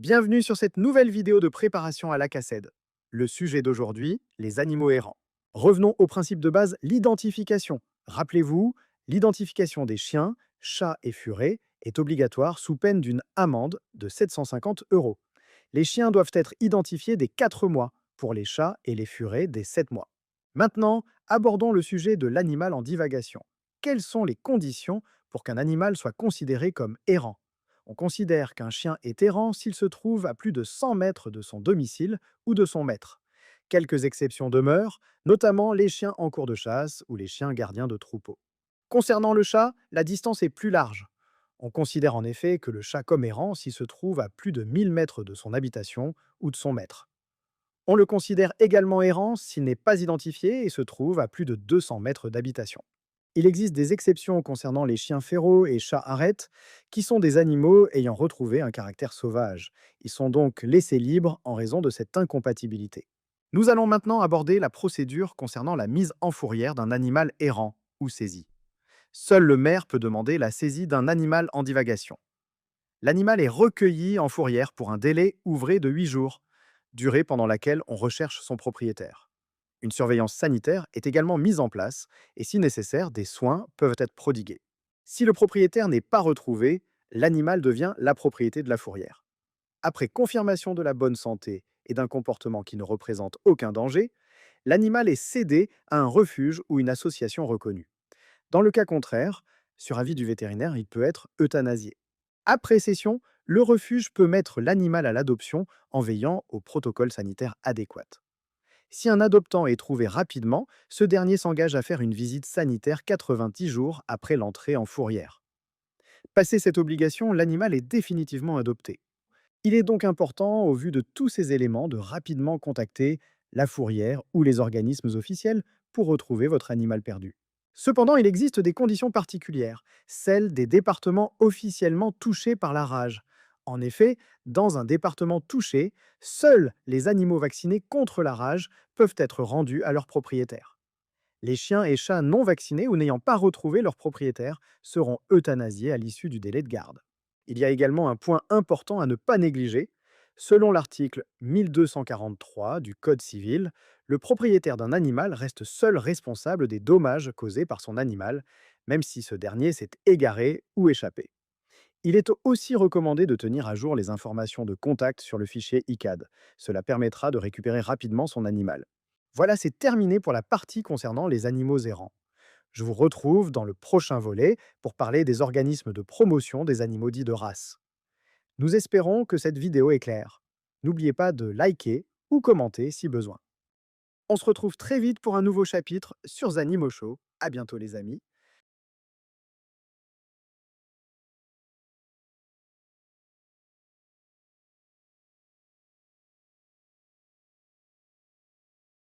Bienvenue sur cette nouvelle vidéo de préparation à la cassette. Le sujet d'aujourd'hui, les animaux errants. Revenons au principe de base, l'identification. Rappelez-vous, l'identification des chiens, chats et furets est obligatoire sous peine d'une amende de 750 euros. Les chiens doivent être identifiés dès 4 mois, pour les chats et les furets dès 7 mois. Maintenant, abordons le sujet de l'animal en divagation. Quelles sont les conditions pour qu'un animal soit considéré comme errant? On considère qu'un chien est errant s'il se trouve à plus de 100 mètres de son domicile ou de son maître. Quelques exceptions demeurent, notamment les chiens en cours de chasse ou les chiens gardiens de troupeaux. Concernant le chat, la distance est plus large. On considère en effet que le chat comme errant s'il se trouve à plus de 1000 mètres de son habitation ou de son maître. On le considère également errant s'il n'est pas identifié et se trouve à plus de 200 mètres d'habitation. Il existe des exceptions concernant les chiens féraux et chats arêtes, qui sont des animaux ayant retrouvé un caractère sauvage. Ils sont donc laissés libres en raison de cette incompatibilité. Nous allons maintenant aborder la procédure concernant la mise en fourrière d'un animal errant ou saisi. Seul le maire peut demander la saisie d'un animal en divagation. L'animal est recueilli en fourrière pour un délai ouvré de 8 jours, durée pendant laquelle on recherche son propriétaire. Une surveillance sanitaire est également mise en place et si nécessaire, des soins peuvent être prodigués. Si le propriétaire n'est pas retrouvé, l'animal devient la propriété de la fourrière. Après confirmation de la bonne santé et d'un comportement qui ne représente aucun danger, l'animal est cédé à un refuge ou une association reconnue. Dans le cas contraire, sur avis du vétérinaire, il peut être euthanasié. Après cession, le refuge peut mettre l'animal à l'adoption en veillant au protocole sanitaire adéquat. Si un adoptant est trouvé rapidement, ce dernier s'engage à faire une visite sanitaire 90 jours après l'entrée en fourrière. Passé cette obligation, l'animal est définitivement adopté. Il est donc important, au vu de tous ces éléments, de rapidement contacter la fourrière ou les organismes officiels pour retrouver votre animal perdu. Cependant, il existe des conditions particulières, celles des départements officiellement touchés par la rage. En effet, dans un département touché, seuls les animaux vaccinés contre la rage peuvent être rendus à leur propriétaire. Les chiens et chats non vaccinés ou n'ayant pas retrouvé leur propriétaire seront euthanasiés à l'issue du délai de garde. Il y a également un point important à ne pas négliger. Selon l'article 1243 du Code civil, le propriétaire d'un animal reste seul responsable des dommages causés par son animal, même si ce dernier s'est égaré ou échappé. Il est aussi recommandé de tenir à jour les informations de contact sur le fichier ICAD. Cela permettra de récupérer rapidement son animal. Voilà, c'est terminé pour la partie concernant les animaux errants. Je vous retrouve dans le prochain volet pour parler des organismes de promotion des animaux dits de race. Nous espérons que cette vidéo est claire. N'oubliez pas de liker ou commenter si besoin. On se retrouve très vite pour un nouveau chapitre sur Zanimo Show. À bientôt les amis.